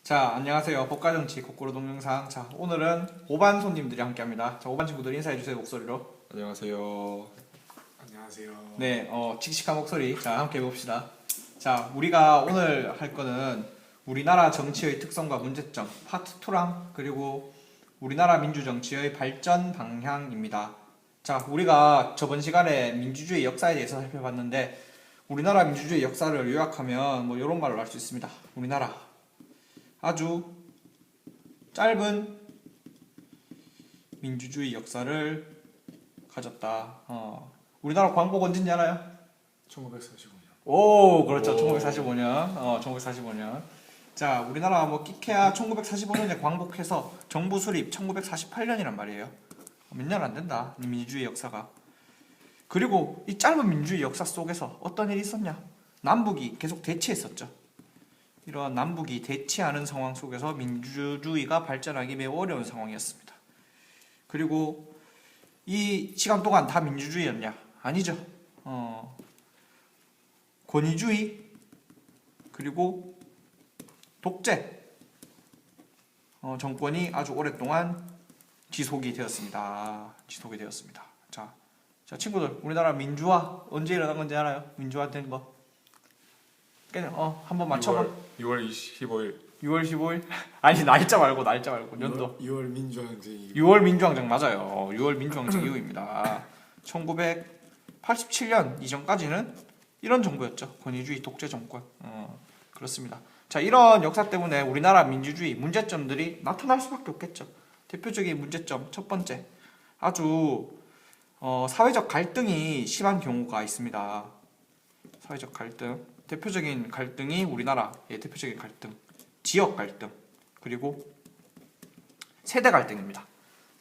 자, 안녕하세요. 법가정치 거꾸로 동영상. 자, 오늘은 5반 손님들이 함께 합니다. 자, 5반 친구들 인사해주세요, 목소리로. 안녕하세요. 안녕하세요. 네, 칙칙한 목소리. 자, 함께 해봅시다. 자, 우리가 오늘 할 거는 우리나라 정치의 특성과 문제점, 파트 2랑 그리고 우리나라 민주정치의 발전 방향입니다. 자, 우리가 저번 시간에 민주주의 역사에 대해서 살펴봤는데, 우리나라 민주주의 역사를 요약하면 뭐 이런 말로 할 수 있습니다. 우리나라. 아주 짧은 민주주의 역사를 가졌다. 우리나라 광복 언제인지 알아요? 1945년. 오, 그렇죠. 오. 1945년. 1945년. 자, 우리나라 뭐 끼케야 1945년에 광복해서 정부 수립 1948년이란 말이에요. 몇 년 안 된다. 이 민주주의 역사가. 그리고 이 짧은 민주주의 역사 속에서 어떤 일이 있었냐? 남북이 계속 대치했었죠. 이런 남북이 대치하는 상황 속에서 민주주의가 발전하기 매우 어려운 상황이었습니다. 그리고 이 시간 동안 다 민주주의였냐? 아니죠. 권위주의 그리고 독재 정권이 아주 오랫동안 지속이 되었습니다. 자, 친구들, 우리나라 민주화 언제 일어난 건지 알아요? 민주화된 거? 한번 맞춰봐. 6월 25일. 6월 15일? 아니, 날짜 말고 연도. 6월 민주항쟁이 6월 민주항쟁 맞아요. 6월 민주항쟁 이후입니다. 1987년 이전까지는 이런 정부였죠. 권위주의 독재 정권. 그렇습니다. 자, 이런 역사 때문에 우리나라 민주주의 문제점들이 나타날 수밖에 없겠죠. 대표적인 문제점 첫 번째, 아주 사회적 갈등이 심한 경우가 있습니다. 사회적 갈등. 대표적인 갈등이 우리나라의 대표적인 갈등, 지역 갈등, 그리고 세대 갈등입니다.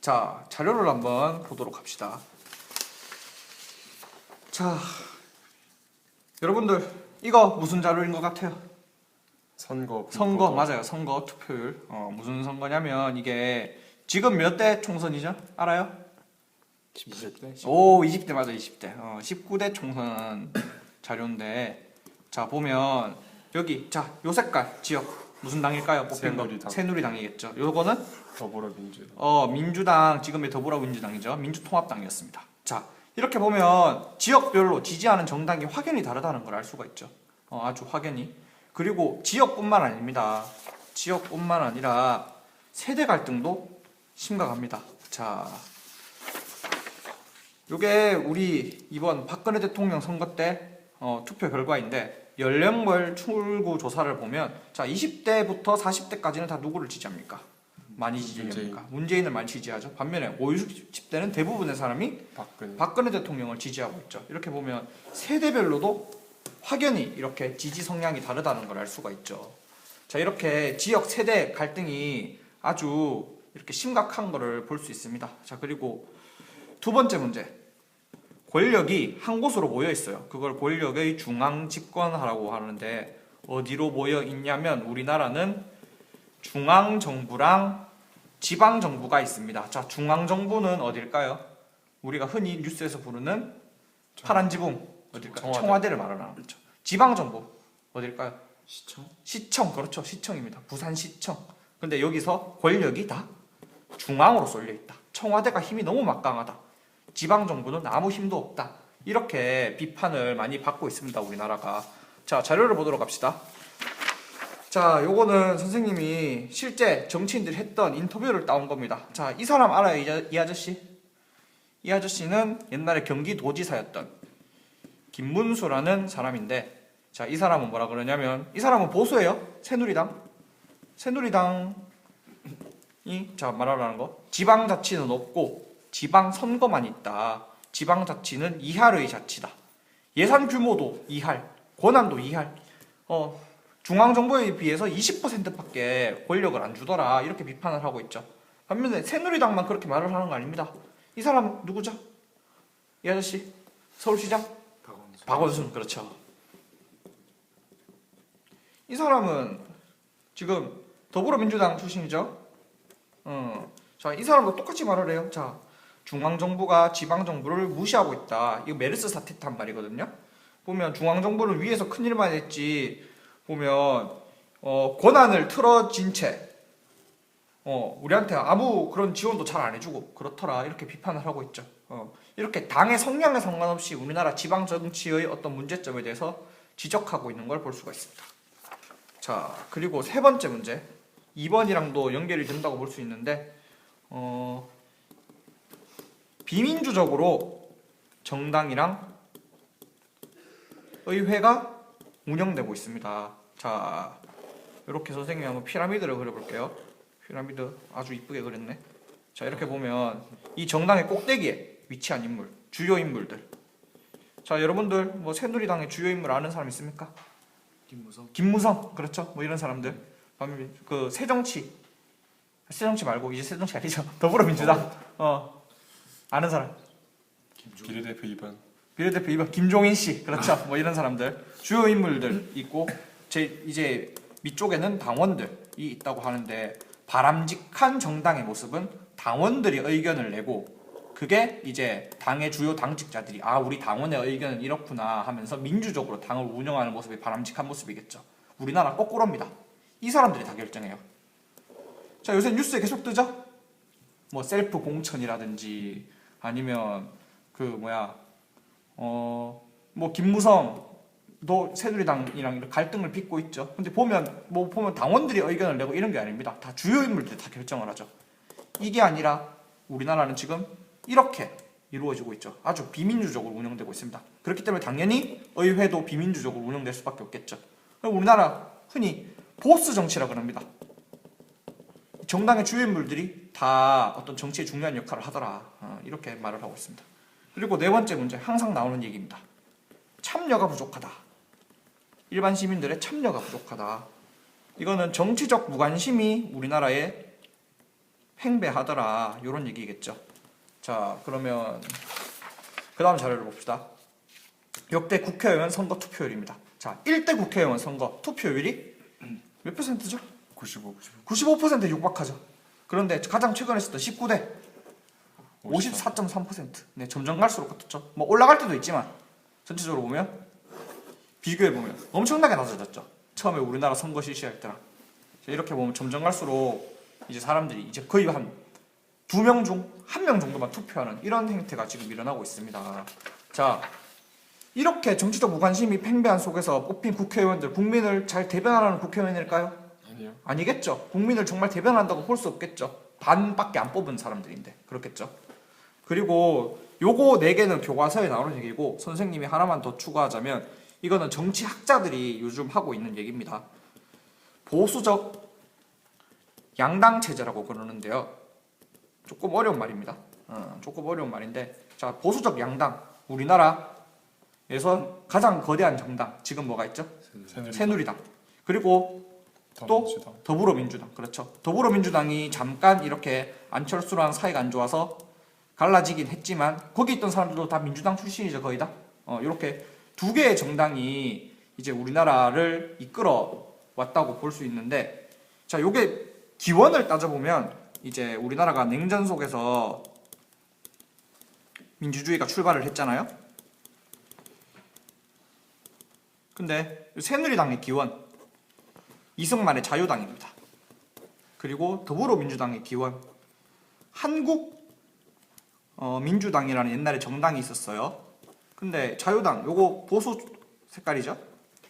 자, 자료를 한번 보도록 합시다. 자, 여러분들 이거 무슨 자료인 것 같아요? 선거 맞아요. 선거 투표율. 무슨 선거냐면 이게 지금 몇 대 총선이죠? 알아요? 20대? 오, 20대 맞아, 20대. 19대 총선 자료인데, 자, 보면 여기 요 색깔 지역 무슨 당일까요? 뽑힌 거 새누리당. 새누리당이겠죠. 요거는 더불어민주당. 민주당, 지금의 더불어민주당이죠. 민주통합당이었습니다. 자, 이렇게 보면 지역별로 지지하는 정당이 확연히 다르다는 걸 알 수가 있죠. 아주 확연히. 그리고 지역뿐만 아닙니다. 지역뿐만 아니라 세대 갈등도 심각합니다. 자, 요게 우리 이번 박근혜 대통령 선거 때 투표 결과인데, 연령별 출구 조사를 보면, 자, 20대부터 40대까지는 다 누구를 지지합니까? 많이 지지합니까? 문재인을 많이 지지하죠. 반면에 50, 60대는 대부분의 사람이 박근혜 대통령을 지지하고 있죠. 이렇게 보면 세대별로도 확연히 이렇게 지지 성향이 다르다는 걸 알 수가 있죠. 자, 이렇게 지역 세대 갈등이 아주 이렇게 심각한 거를 볼 수 있습니다. 자, 그리고 두 번째 문제. 권력이 한 곳으로 모여 있어요. 그걸 권력의 중앙 집권화라고 하는데, 어디로 모여 있냐면 우리나라는 중앙 정부랑 지방 정부가 있습니다. 자, 중앙 정부는 어딜까요? 우리가 흔히 뉴스에서 부르는 파란 지붕 어딜까요? 청와대를 말하는 거죠. 지방 정부 어딜까요? 시청, 그렇죠. 시청입니다. 부산시청. 근데 여기서 권력이 다 중앙으로 쏠려 있다. 청와대가 힘이 너무 막강하다. 지방 정부는 아무 힘도 없다. 이렇게 비판을 많이 받고 있습니다, 우리나라가. 자, 자료를 보도록 합시다. 자, 요거는 선생님이 실제 정치인들이 했던 인터뷰를 따온 겁니다. 자, 이 사람 알아요? 이 아저씨? 이 아저씨는 옛날에 경기도지사였던 김문수라는 사람인데, 자, 이 사람은 뭐라 그러냐면, 이 사람은 보수예요. 새누리당이 자, 말하라는 거, 지방자치는 없고 지방선거만 있다. 지방자치는 이할의 자치다. 예산 규모도 이할, 권한도 이할. 중앙정부에 비해서 20%밖에 권력을 안 주더라. 이렇게 비판을 하고 있죠. 반면에 새누리당만 그렇게 말을 하는 거 아닙니다. 이 사람 누구죠? 이 아저씨? 서울시장? 박원순, 그렇죠. 이 사람은 지금 더불어민주당 출신이죠. 자, 이 사람도 똑같이 말을 해요. 자, 중앙정부가 지방정부를 무시하고 있다. 이거 메르스 사태 한 말이거든요. 보면 중앙정부는 위에서 큰일만 했지, 보면 권한을 틀어진 채 우리한테 아무 그런 지원도 잘 안 해주고 그렇더라 이렇게 비판을 하고 있죠. 이렇게 당의 성향에 상관없이 우리나라 지방 정치의 어떤 문제점에 대해서 지적하고 있는 걸 볼 수가 있습니다. 자, 그리고 세 번째 문제 2번이랑도 연결이 된다고 볼 수 있는데 비민주적으로 정당이랑 의회가 운영되고 있습니다. 자, 이렇게 선생님이 한번 피라미드를 그려볼게요. 피라미드 아주 이쁘게 그렸네. 자, 이렇게 보면 이 정당의 꼭대기에 위치한 인물, 주요 인물들. 자, 여러분들 뭐 새누리당의 주요 인물 아는 사람 있습니까? 김무성, 그렇죠? 뭐 이런 사람들. 그 새정치 말고 이제 새정치 아니죠? 더불어민주당. 아는 사람. 비례대표 2번. 비례대표 2번 김종인 씨, 그렇죠? 뭐 이런 사람들 주요 인물들 있고 이제 밑쪽에는 당원들이 있다고 하는데 바람직한 정당의 모습은 당원들이 의견을 내고 그게 이제 당의 주요 당직자들이 우리 당원의 의견은 이렇구나 하면서 민주적으로 당을 운영하는 모습이 바람직한 모습이겠죠. 우리나라 거꾸로입니다. 이 사람들이 다 결정해요. 자, 요새 뉴스에 계속 뜨죠? 뭐 셀프 공천이라든지 아니면 뭐 김무성도 새누리당이랑 갈등을 빚고 있죠. 근데 보면 당원들이 의견을 내고 이런 게 아닙니다. 다 주요 인물들이 다 결정을 하죠. 이게 아니라 우리나라는 지금 이렇게 이루어지고 있죠. 아주 비민주적으로 운영되고 있습니다. 그렇기 때문에 당연히 의회도 비민주적으로 운영될 수밖에 없겠죠. 우리나라 흔히 보스 정치라고 합니다. 정당의 주요 인물들이 다 어떤 정치에 중요한 역할을 하더라. 이렇게 말을 하고 있습니다. 그리고 네 번째 문제, 항상 나오는 얘기입니다. 참여가 부족하다. 일반 시민들의 참여가 부족하다. 이거는 정치적 무관심이 우리나라에 팽배하더라. 이런 얘기겠죠. 자, 그러면 그 다음 자료를 봅시다. 역대 국회의원 선거 투표율입니다. 자, 1대 국회의원 선거 투표율이 몇 %죠? 95%에 육박하죠. 그런데 가장 최근에 했었던 19대 54.3%. 네, 점점 갈수록 그렇죠. 뭐 올라갈 때도 있지만 전체적으로 보면 비교해 보면 엄청나게 낮아졌죠. 처음에 우리나라 선거 실시할 때랑. 이렇게 보면 점점 갈수록 이제 사람들이 이제 거의 한 2명 중 1명 정도만 투표하는 이런 행태가 지금 일어나고 있습니다. 자, 이렇게 정치적 무관심이 팽배한 속에서 뽑힌 국회의원들, 국민을 잘 대변하는 국회의원일까요? 아니요. 아니겠죠. 국민을 정말 대변한다고 볼 수 없겠죠. 반밖에 안 뽑은 사람들인데 그렇겠죠. 그리고 요거 4개는 교과서에 나오는 얘기고 선생님이 하나만 더 추가하자면 이거는 정치학자들이 요즘 하고 있는 얘기입니다. 보수적 양당 체제라고 그러는데요. 조금 어려운 말입니다. 조금 어려운 말인데 자, 보수적 양당, 우리나라에서 가장 거대한 정당 지금 뭐가 있죠? 새누리당. 그리고 또 더불어민주당. 그렇죠. 더불어민주당이 잠깐 이렇게 안철수랑 사이가 안 좋아서 갈라지긴 했지만 거기 있던 사람들도 다 민주당 출신이죠. 거의 다. 이렇게 2개의 정당이 이제 우리나라를 이끌어 왔다고 볼 수 있는데 자, 요게 기원을 따져보면 이제 우리나라가 냉전 속에서 민주주의가 출발을 했잖아요. 근데 새누리당의 기원 이승만의 자유당입니다. 그리고 더불어민주당의 기원 한국민주당이라는 옛날에 정당이 있었어요. 근데 자유당 요거 보수 색깔이죠.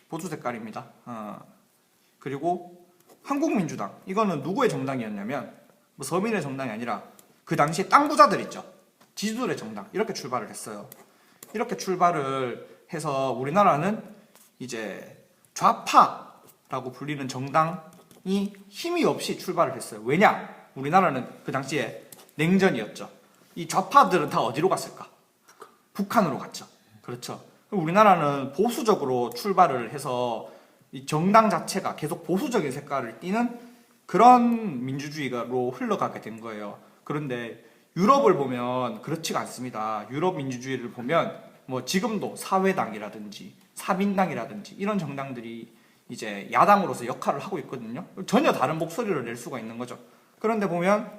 보수 색깔입니다. 그리고 한국민주당 이거는 누구의 정당이었냐면 뭐 서민의 정당이 아니라 그 당시에 땅 부자들 있죠. 지주들의 정당 이렇게 출발을 했어요. 이렇게 출발을 해서 우리나라는 이제 좌파라고 불리는 정당이 힘이 없이 출발을 했어요. 왜냐? 우리나라는 그 당시에 냉전이었죠. 이 좌파들은 다 어디로 갔을까? 북한으로 갔죠. 그렇죠. 우리나라는 보수적으로 출발을 해서 이 정당 자체가 계속 보수적인 색깔을 띠는 그런 민주주의로 흘러가게 된 거예요. 그런데 유럽을 보면 그렇지가 않습니다. 유럽 민주주의를 보면 뭐 지금도 사회당이라든지 사민당이라든지 이런 정당들이 이제 야당으로서 역할을 하고 있거든요. 전혀 다른 목소리를 낼 수가 있는 거죠. 그런데 보면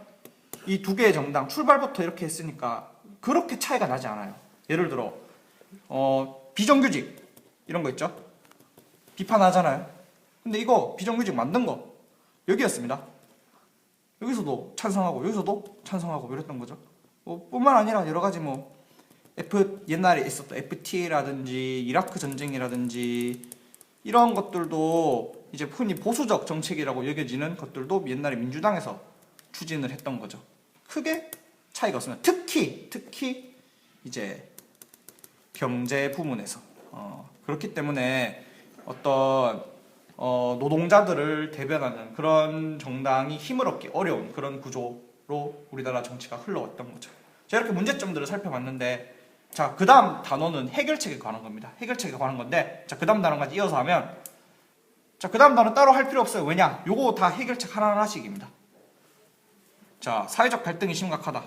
이 2개의 정당 출발부터 이렇게 했으니까 그렇게 차이가 나지 않아요. 예를 들어 비정규직 이런 거 있죠. 비판하잖아요. 근데 이거 비정규직 만든 거 여기였습니다. 여기서도 찬성하고 여기서도 찬성하고 이랬던 거죠. 뿐만 아니라 여러 가지 옛날에 있었던 FTA라든지 이라크 전쟁이라든지 이런 것들도 이제 흔히 보수적 정책이라고 여겨지는 것들도 옛날에 민주당에서 추진을 했던 거죠. 크게 차이가 없습니다. 특히 이제 경제 부문에서 그렇기 때문에 어떤 노동자들을 대변하는 그런 정당이 힘을 얻기 어려운 그런 구조로 우리나라 정치가 흘러왔던 거죠. 자, 이렇게 문제점들을 살펴봤는데, 자, 그 다음 단어는 해결책에 관한 겁니다. 해결책에 관한 건데, 자, 그 다음 단어까지 이어서 하면, 자, 그 다음 단어 따로 할 필요 없어요. 왜냐? 요거 다 해결책 하나하나씩입니다. 자, 사회적 갈등이 심각하다.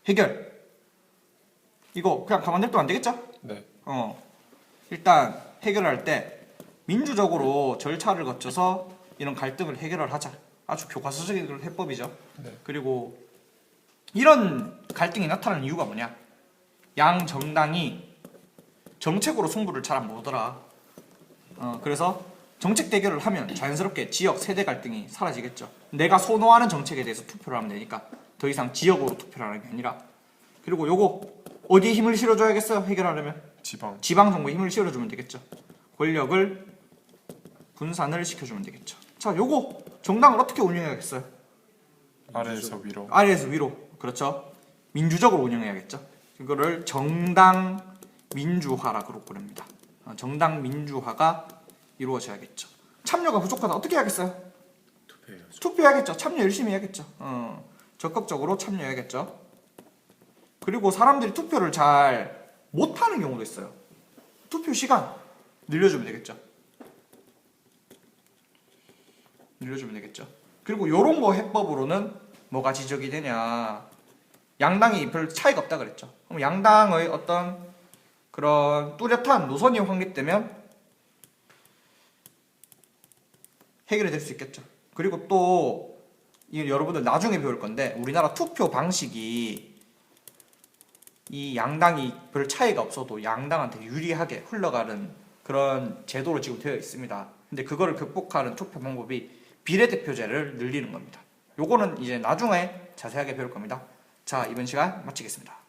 해결. 이거 그냥 가만 냅두면 안 되겠죠? 네. 일단 해결할 때 민주적으로 절차를 거쳐서 이런 갈등을 해결을 하자. 아주 교과서적인 해법이죠. 네. 그리고 이런 갈등이 나타나는 이유가 뭐냐? 양 정당이 정책으로 승부를 잘 안 보더라. 그래서 정책 대결을 하면 자연스럽게 지역 세대 갈등이 사라지겠죠. 내가 선호하는 정책에 대해서 투표를 하면 되니까 더 이상 지역으로 투표를 하는 게 아니라. 그리고 요거 어디에 힘을 실어줘야겠어요? 해결하려면 지방 정부에 힘을 실어주면 되겠죠. 권력을 분산을 시켜주면 되겠죠. 자, 요거 정당을 어떻게 운영해야겠어요? 아래에서 위로. 아래에서 위로. 그렇죠. 민주적으로 운영해야겠죠. 이거를 정당 민주화라고 부릅니다. 정당 민주화가 이루어져야겠죠. 참여가 부족하다. 어떻게 해야겠어요? 투표해야겠죠. 참여 열심히 해야겠죠. 적극적으로 참여해야겠죠. 그리고 사람들이 투표를 잘 못하는 경우도 있어요. 투표 시간 늘려주면 되겠죠. 그리고 요런 거 해법으로는 뭐가 지적이 되냐? 양당이 별 차이가 없다 그랬죠. 그럼 양당의 어떤 그런 뚜렷한 노선이 확립되면 해결이 될 수 있겠죠. 그리고 또 여러분들 나중에 배울 건데, 우리나라 투표 방식이 이 양당이 별 차이가 없어도 양당한테 유리하게 흘러가는 그런 제도로 지금 되어 있습니다. 근데 그거를 극복하는 투표 방법이 비례대표제를 늘리는 겁니다. 요거는 이제 나중에 자세하게 배울 겁니다. 자, 이번 시간 마치겠습니다.